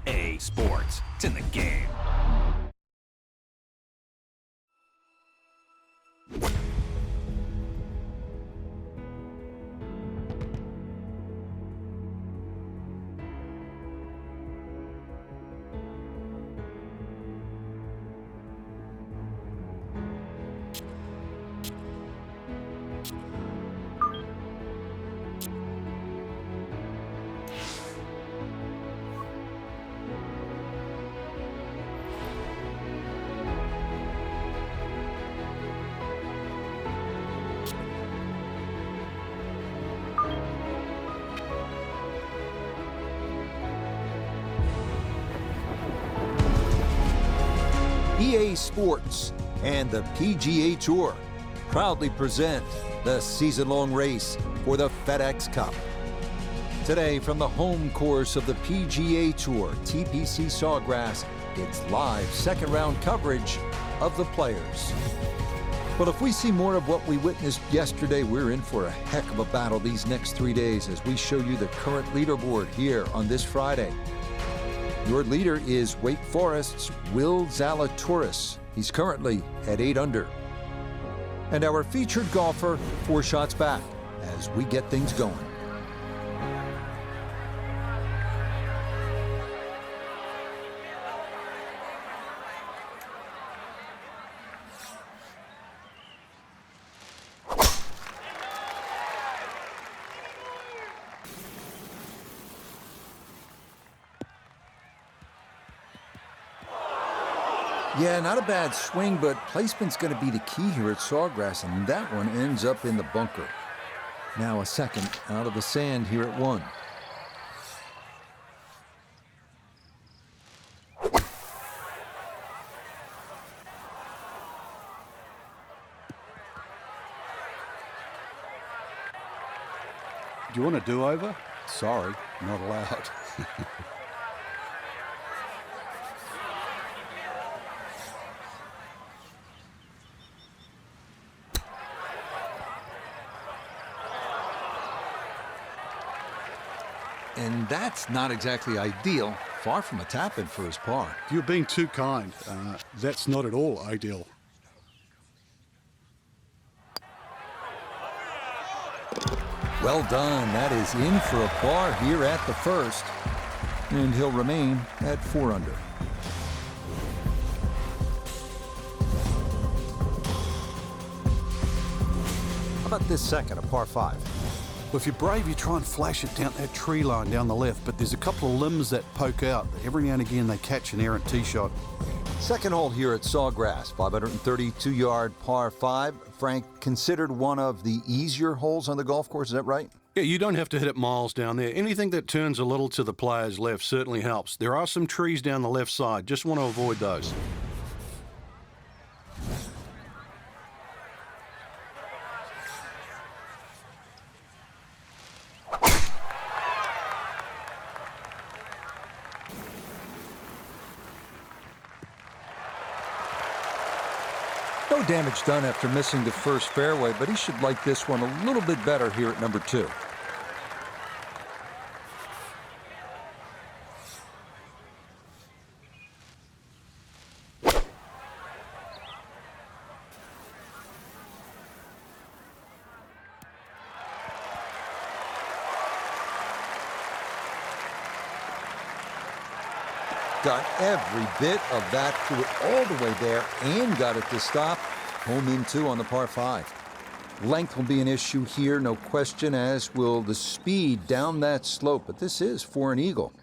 EA Sports. It's in the game. EA Sports and the PGA Tour proudly present the season-long race for the FedEx Cup. Today, from the home course of the PGA Tour, TPC Sawgrass, it's live second-round coverage of the players. Well, if we see more of what we witnessed yesterday, we're in for a heck of a battle these next 3 days as we show you the current leaderboard here on this Friday. Your leader is Wake Forest's Will Zalatoris. He's currently at 8 under. And our featured golfer, 4 shots back as we get things going. Yeah, not a bad swing, but placement's going to be the key here at Sawgrass, and that one ends up in the bunker. Now a second out of the sand here at 1. Do you want a do-over? Sorry, not allowed. And that's not exactly ideal. Far from a tap-in for his par. You're being too kind. That's not at all ideal. Well done. That is in for a par here at the first. And he'll remain at 4 under. How about this second, a par 5? Well, if you're brave, you try and flash it down that tree line down the left, but there's a couple of limbs that poke out. Every now and again, they catch an errant tee shot. Second hole here at Sawgrass, 532-yard par 5. Frank, considered one of the easier holes on the golf course, is that right? Yeah, you don't have to hit it miles down there. Anything that turns a little to the player's left certainly helps. There are some trees down the left side. Just want to avoid those. No damage done after missing the first fairway, but he should like this one a little bit better here at number 2. Got every bit of that, threw it all the way there, and got it to stop. Home in 2 on the par 5. Length will be an issue here, no question, as will the speed down that slope. But this is for an eagle.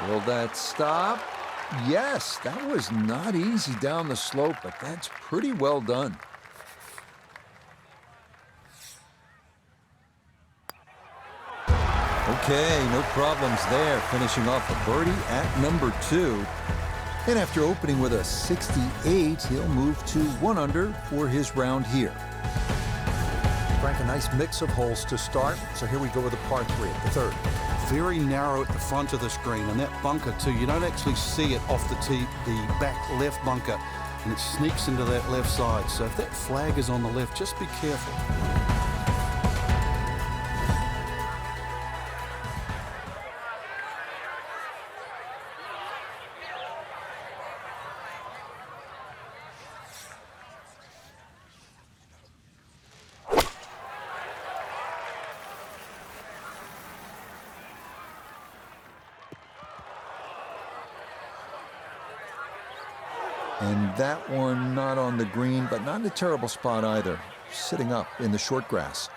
Will that stop? Yes, that was not easy down the slope, but that's pretty well done. Okay, no problems there. Finishing off a birdie at number 2. And after opening with a 68, he'll move to 1 under for his round here. Frank, a nice mix of holes to start. So here we go with the par 3, the third. Very narrow at the front of the screen, and that bunker too, you don't actually see it off the tee, the back left bunker, and it sneaks into that left side. So if that flag is on the left, just be careful. And that one not on the green, but not in a terrible spot either. Sitting up in the short grass.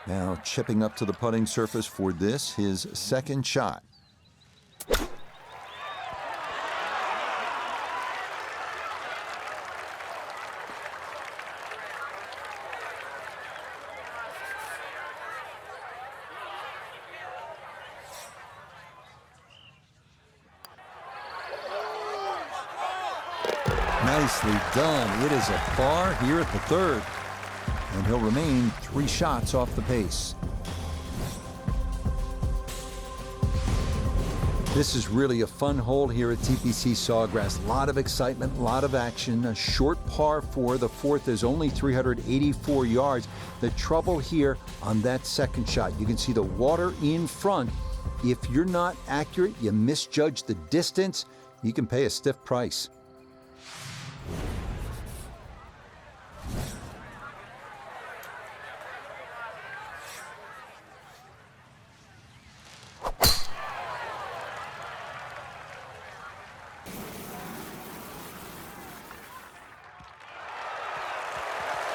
Now chipping up to the putting surface for this, his second shot. Nicely done. It is a par here at the third. And he'll remain 3 shots off the pace. This is really a fun hole here at TPC Sawgrass. A lot of excitement, a lot of action. A short par 4. The fourth is only 384 yards. The trouble here on that second shot, you can see the water in front. If you're not accurate, you misjudge the distance, you can pay a stiff price.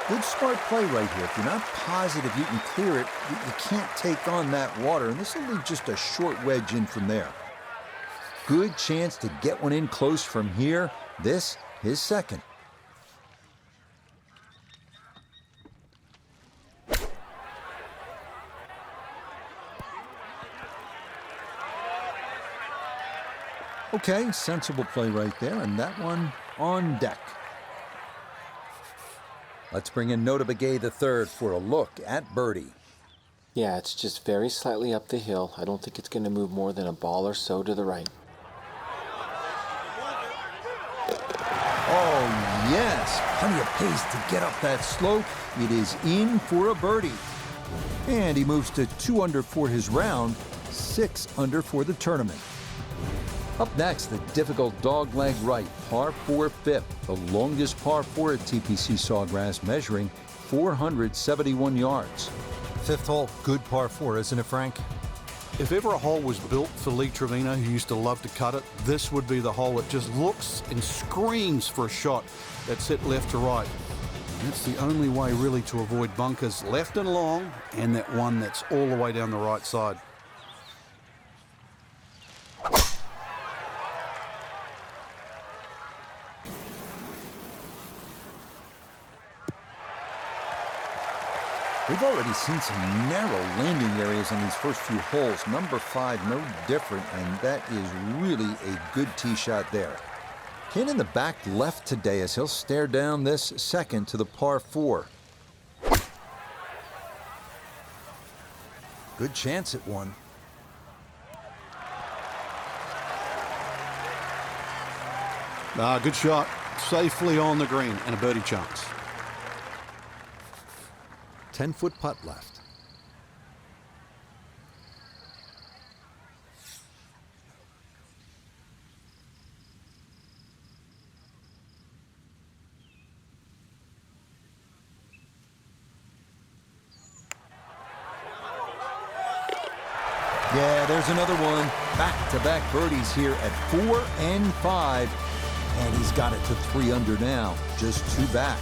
Good smart play right here. If you're not positive you can clear it, you can't take on that water, and this will leave just a short wedge in from there. Good chance to get one in close from here. This, his second. Okay, sensible play right there, and that one on deck. Let's bring in Nota Begay the third for a look at birdie. Yeah, it's just very slightly up the hill. I don't think it's going to move more than a ball or so to the right. Oh, yes. Plenty of pace to get up that slope. It is in for a birdie. And he moves to 2 under for his round, 6 under for the tournament. Up next, the difficult dogleg right, par 4 fifth, the longest par 4 at TPC Sawgrass, measuring 471 yards. Fifth hole, good par 4, isn't it, Frank? If ever a hole was built for Lee Trevino, who used to love to cut it, this would be the hole. It just looks and screams for a shot that's hit left to right. And that's the only way really to avoid bunkers left and long, and that one that's all the way down the right side. We've already seen some narrow landing areas on these first few holes. Number 5, no different, and that is really a good tee shot there. Ken in the back left today as he'll stare down this second to the par 4. Good chance at one. Good shot. Safely on the green and a birdie chance. 10-foot putt left. Yeah, there's another one. Back-to-back birdies here at 4 and 5. And he's got it to 3 under now, just 2 back.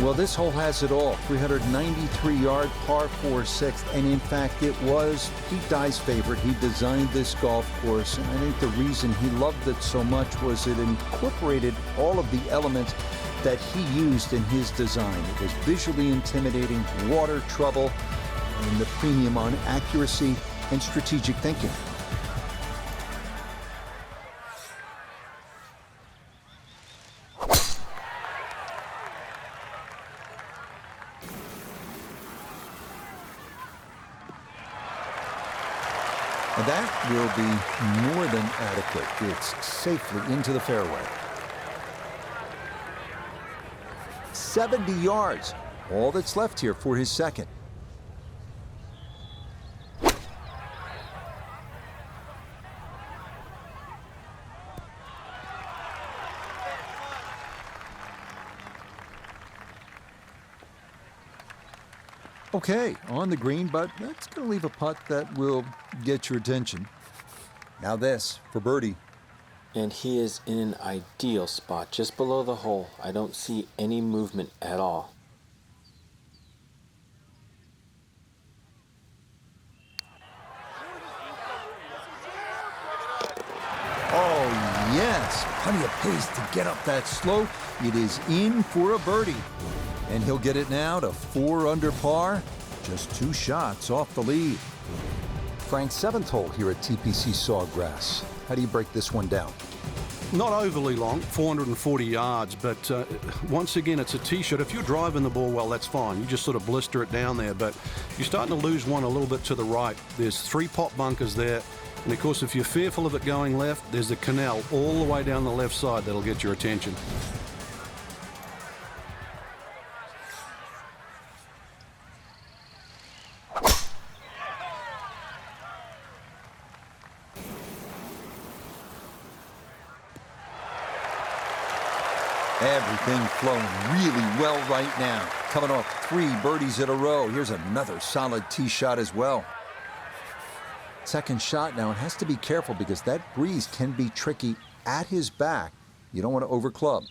Well, this hole has it all. 393-yard par 4 sixth, and in fact, it was Pete Dye's favorite. He designed this golf course, and I think the reason he loved it so much was it incorporated all of the elements that he used in his design. It was visually intimidating, water trouble, and the premium on accuracy and strategic thinking. And that will be more than adequate. It's safely into the fairway. 70 yards. All that's left here for his second. Okay, on the green, but that's going to leave a putt that will get your attention. Now this for birdie. And he is in an ideal spot, just below the hole. I don't see any movement at all. Oh, yes, plenty of pace to get up that slope. It is in for a birdie. And he'll get it now to 4 under par, just 2 shots off the lead. Frank's 7th hole here at TPC Sawgrass. How do you break this one down? Not overly long, 440 yards, but once again, it's a tee shot. If you're driving the ball well, that's fine. You just sort of blister it down there, but you're starting to lose one a little bit to the right. There's 3 pot bunkers there, and of course, if you're fearful of it going left, there's the canal all the way down the left side that'll get your attention. Everything flowing really well right now. Coming off 3 birdies in a row. Here's another solid tee shot as well. Second shot now, and has to be careful because that breeze can be tricky at his back. You don't want to overclub.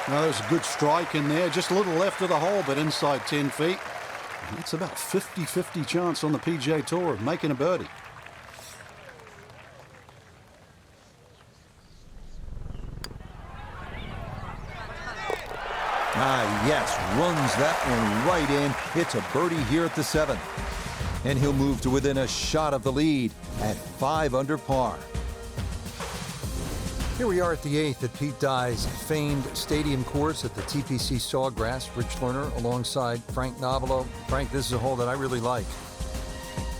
Now, there's a good strike in there, just a little left of the hole, but inside 10 feet. It's about 50-50 chance on the PGA Tour of making a birdie. Ah, yes, runs that one right in. It's a birdie here at the 7th. And he'll move to within a shot of the lead at 5 under par. Here we are at the 8th at Pete Dye's famed stadium course at the TPC Sawgrass. Rich Lerner alongside Frank Novelo. Frank, this is a hole that I really like.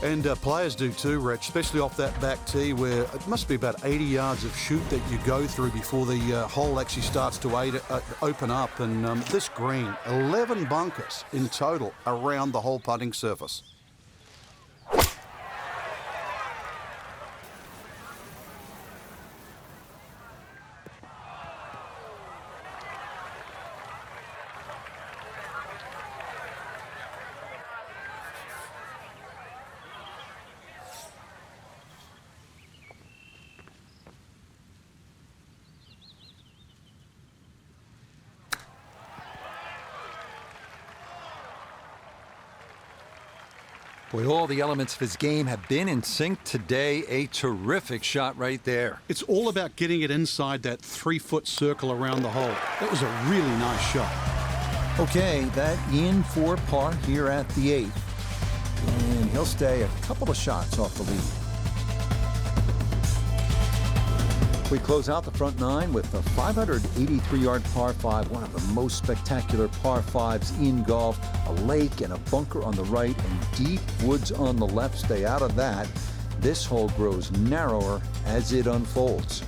And players do too, Rich, especially off that back tee where it must be about 80 yards of shoot that you go through before the hole actually starts to open up. And this green, 11 bunkers in total around the whole putting surface. Boy, all the elements of his game have been in sync today. A terrific shot right there. It's all about getting it inside that 3-foot circle around the hole. That was a really nice shot. Okay, that in for par here at the 8th. And he'll stay a couple of shots off the lead. We close out the front 9 with a 583-yard par 5, one of the most spectacular par 5s in golf. A lake and a bunker on the right and deep woods on the left. Stay out of that. This hole grows narrower as it unfolds.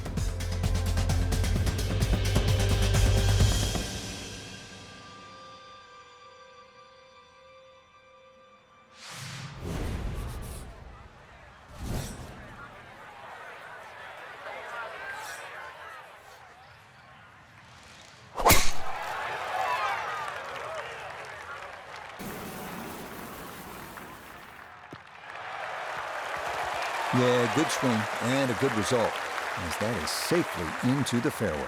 Yeah, good swing and a good result, as that is safely into the fairway.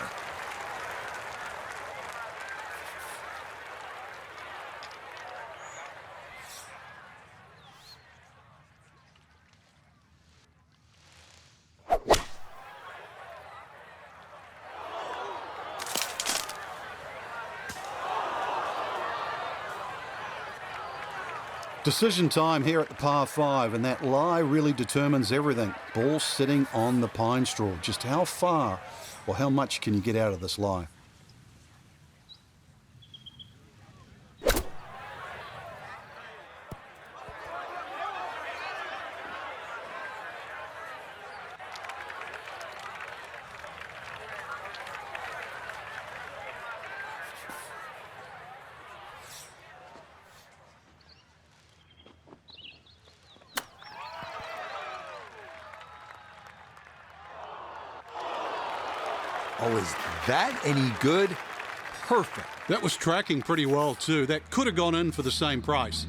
Decision time here at the par 5, and that lie really determines everything. Ball sitting on the pine straw. Just how far or how much can you get out of this lie? Oh, is that any good? Perfect. That was tracking pretty well, too. That could have gone in for the same price.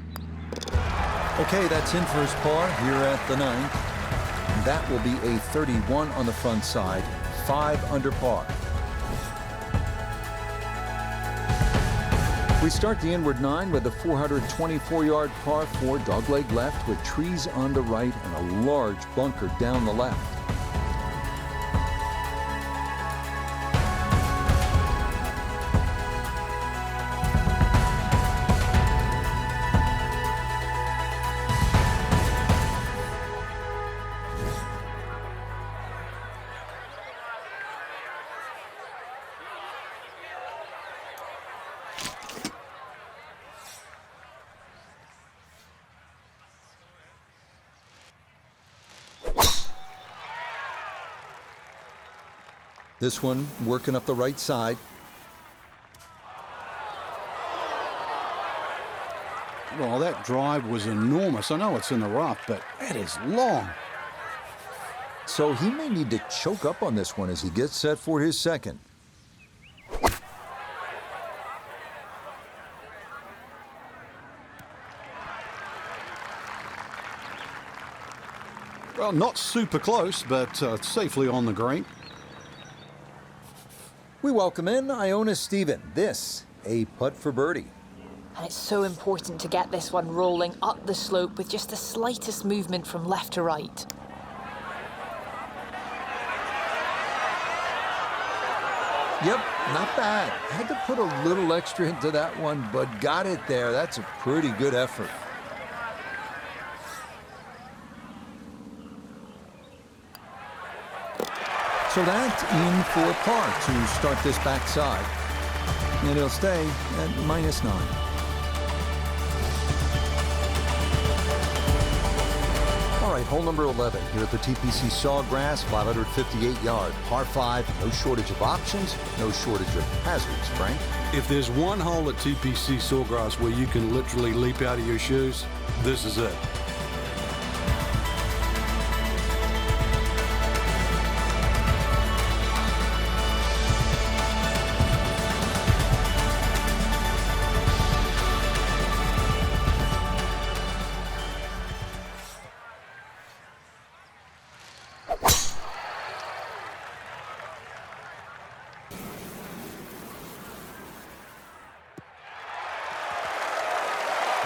Okay, that's in for his par here at the 9th. And that will be a 31 on the front side, 5 under par. We start the inward 9 with a 424-yard par 4 dogleg left with trees on the right and a large bunker down the left. This one working up the right side. Well, that drive was enormous. I know it's in the rough, but that is long. So he may need to choke up on this one as he gets set for his second. Well, not super close, but safely on the green. We welcome in Iona Stephen. This, a putt for birdie. And it's so important to get this one rolling up the slope with just the slightest movement from left to right. Yep, not bad. Had to put a little extra into that one, but got it there. That's a pretty good effort. So that's in for par to start this backside. And he'll stay at -9. All right, hole number 11 here at the TPC Sawgrass, 558-yard, par 5. No shortage of options, no shortage of hazards, Frank. If there's one hole at TPC Sawgrass where you can literally leap out of your shoes, this is it.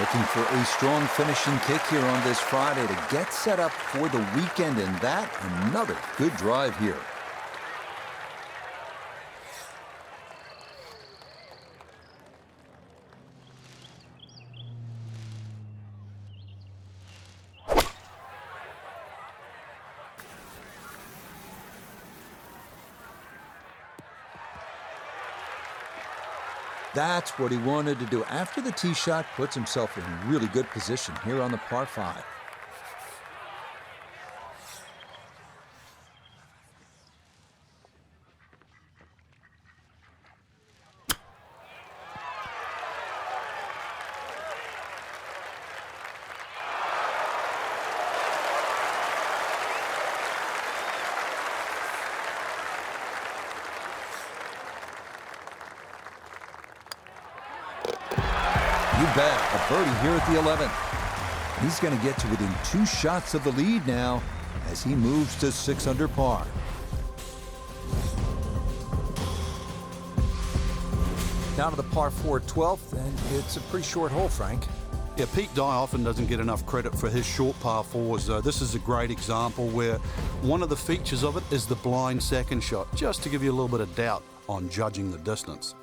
Looking for a strong finishing kick here on this Friday to get set up for the weekend, and that another good drive here. That's what he wanted to do. After the tee shot, puts himself in really good position here on the par 5. You bet, a birdie here at the 11th. He's going to get to within 2 shots of the lead now as he moves to 6 under par. Down to the par 4 12th, and it's a pretty short hole, Frank. Yeah, Pete Dye often doesn't get enough credit for his short par 4s. This is a great example where one of the features of it is the blind second shot, just to give you a little bit of doubt on judging the distance.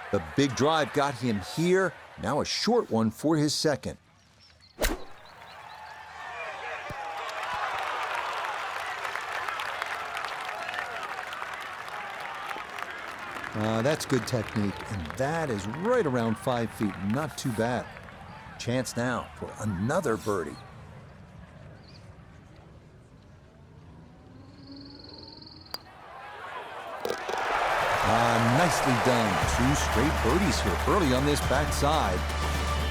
The big drive got him here. Now a short one for his second. That's good technique, and that is right around 5 feet. Not too bad. Chance now for another birdie. Nicely done. 2 straight birdies here early on this backside.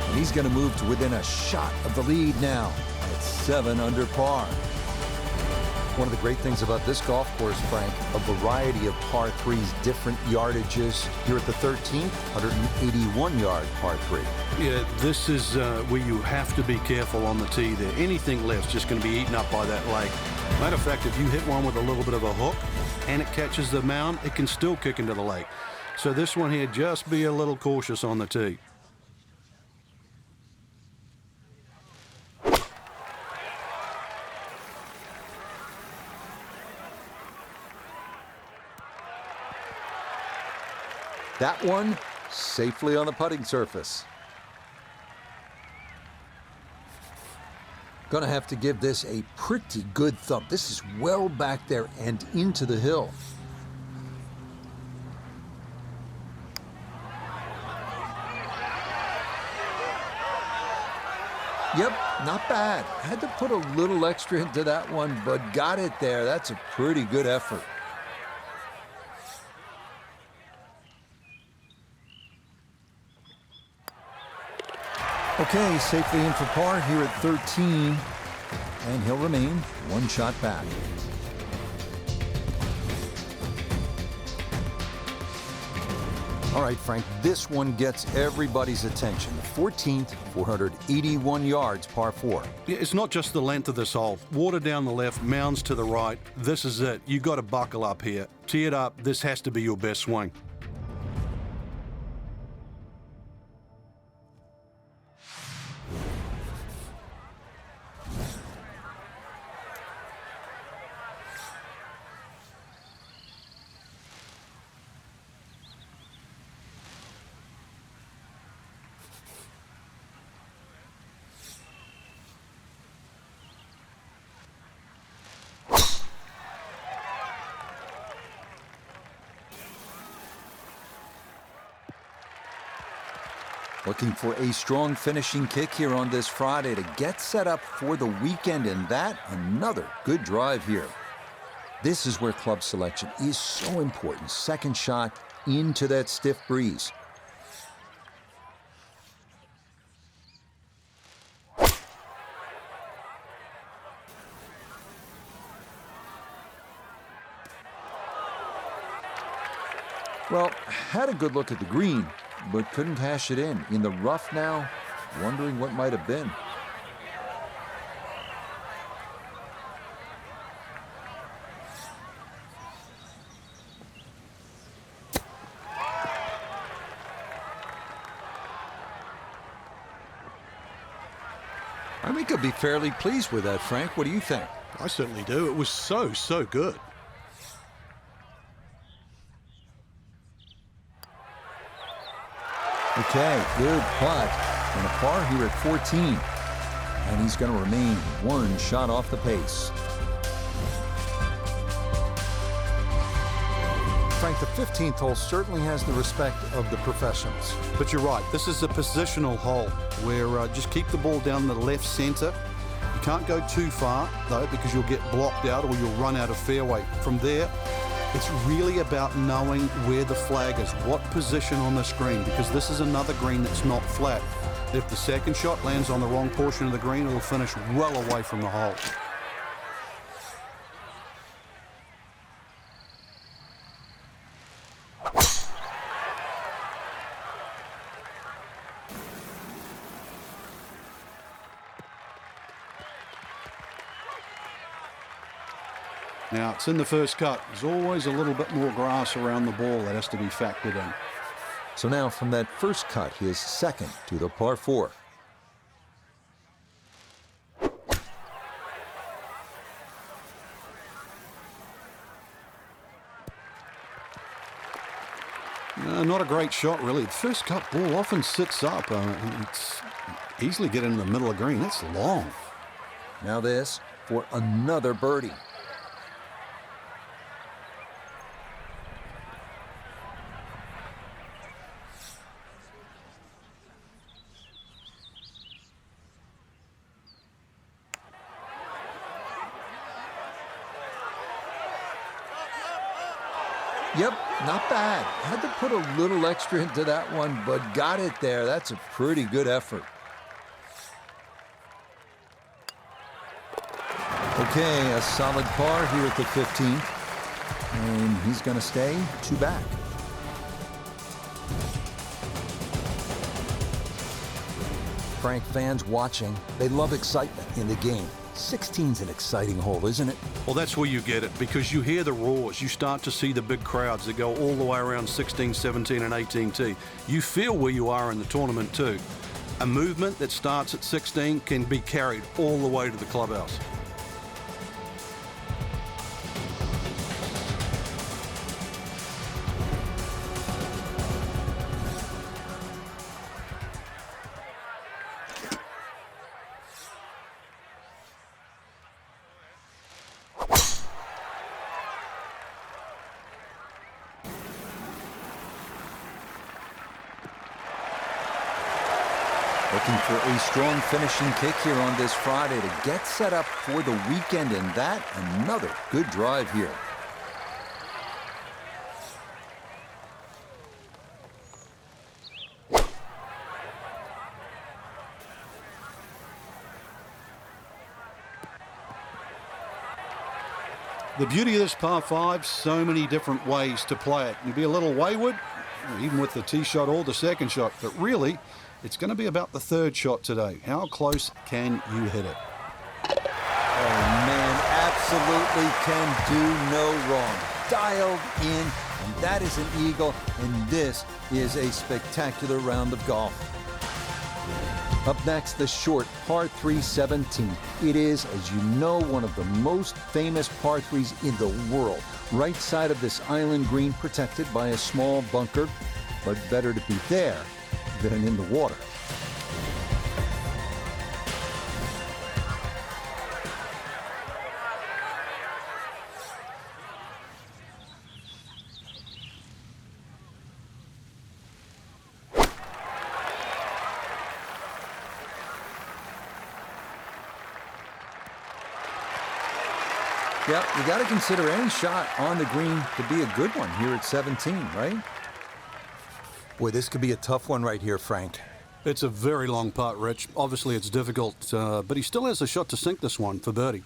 And he's going to move to within a shot of the lead now at 7 under par. One of the great things about this golf course, Frank, a variety of par 3s, different yardages. Here at the 13th, 181-yard par 3. Yeah, this is where you have to be careful on the tee there. Anything left's just going to be eaten up by that lake. Matter of fact, if you hit one with a little bit of a hook and it catches the mound, it can still kick into the lake. So this one here, just be a little cautious on the tee. That one safely on the putting surface. Gonna have to give this a pretty good thump. This is well back there and into the hill. Yep, not bad. Had to put a little extra into that one, but got it there. That's a pretty good effort. Okay, safely in for par here at 13, and he'll remain 1 shot back. All right, Frank, this one gets everybody's attention. The 14th, 481 yards, par 4. Yeah, it's not just the length of this hole. Water down the left, mounds to the right. This is it. You got to buckle up here. Tee it up. This has to be your best swing. Looking for a strong finishing kick here on this Friday to get set up for the weekend, and that another good drive here. This is where club selection is so important. Second shot into that stiff breeze. Well, had a good look at the green, but couldn't cash it in. In the rough now, wondering what might have been. I think I'll be fairly pleased with that, Frank. What do you think? I certainly do. It was so good. Okay, good putt. And a par here at 14. And he's going to remain 1 shot off the pace. Frank, the 15th hole certainly has the respect of the professionals. But you're right. This is a positional hole where just keep the ball down the left center. You can't go too far, though, because you'll get blocked out or you'll run out of fairway. From there, it's really about knowing where the flag is, what position on the screen, because this is another green that's not flat. If the second shot lands on the wrong portion of the green, it'll finish well away from the hole. Now, it's in the first cut. There's always a little bit more grass around the ball that has to be factored in. So now from that first cut, his second to the par 4. Not a great shot, really. The first cut ball often sits up. It's easily get in the middle of green. That's long. Now this for another birdie. Yep, not bad. Had to put a little extra into that one, but got it there. That's a pretty good effort. Okay, a solid par here at the 15th. And he's going to stay 2 back. Frank, fans watching, they love excitement in the game. 16's an exciting hole, isn't it? Well, that's where you get it, because you hear the roars. You start to see the big crowds that go all the way around 16, 17, and 18T. You feel where you are in the tournament, too. A movement that starts at 16 can be carried all the way to the clubhouse. Looking for a strong finishing kick here on this Friday to get set up for the weekend, and that another good drive here. The beauty of this par 5, so many different ways to play it. You can be a little wayward, even with the tee shot or the second shot, but really, it's going to be about the third shot today. How close can you hit it? Oh, man, absolutely can do no wrong. Dialed in, and that is an eagle, and this is a spectacular round of golf. Up next, the short par 3 17. It is, as you know, one of the most famous par 3s in the world. Right side of this island green, protected by a small bunker, but better to be there than in the water. Yep, you got to consider any shot on the green to be a good one here at 17, right? Boy, this could be a tough one right here, Frank. It's a very long putt, Rich. Obviously, it's difficult, but he still has a shot to sink this one for birdie.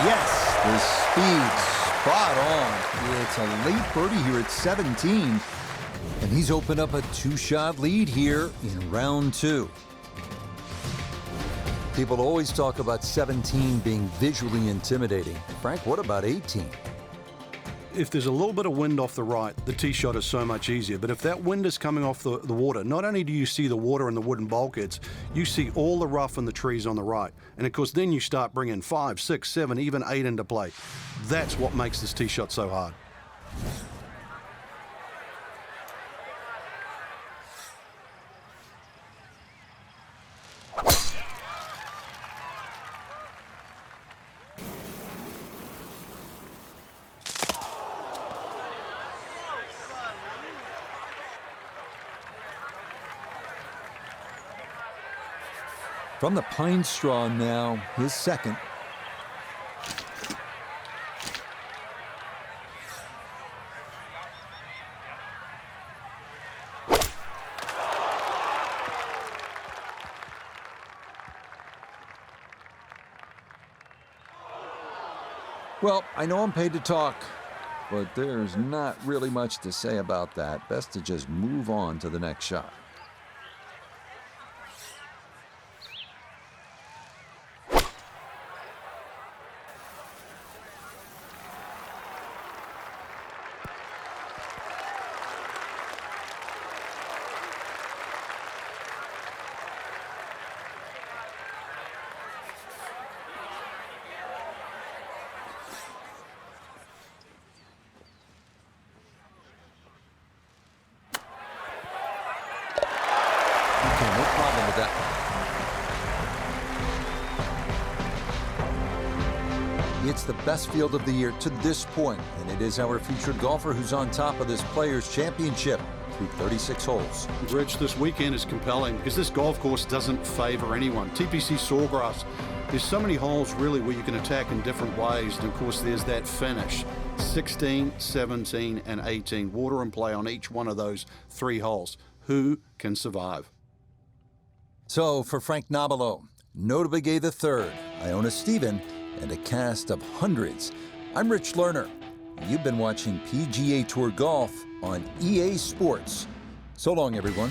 Yes, the speed, spot on. It's a late birdie here at 17. And he's opened up a 2-shot lead here in round 2. People always talk about 17 being visually intimidating. Frank, what about 18? If there's a little bit of wind off the right, the tee shot is so much easier. But if that wind is coming off the water, not only do you see the water and the wooden bulkheads, you see all the rough and the trees on the right. And of course, then you start bringing 5, 6, 7, even 8 into play. That's what makes this tee shot so hard. From the pine straw now, his second. Well, I know I'm paid to talk, but there's not really much to say about that. Best to just move on to the next shot. Okay, no problem with that. It's the best field of the year to this point, and it is our featured golfer who's on top of this Players' Championship. through 36 holes. Rich, this weekend is compelling because this golf course doesn't favor anyone. TPC Sawgrass, there's so many holes really where you can attack in different ways. And of course, there's that finish. 16, 17, and 18. Water and play on each one of those 3 holes. Who can survive? So for Frank Nobilo, Notable Gay III, Iona Stephen, and a cast of hundreds, I'm Rich Lerner. You've been watching PGA Tour Golf on EA Sports. So long, everyone.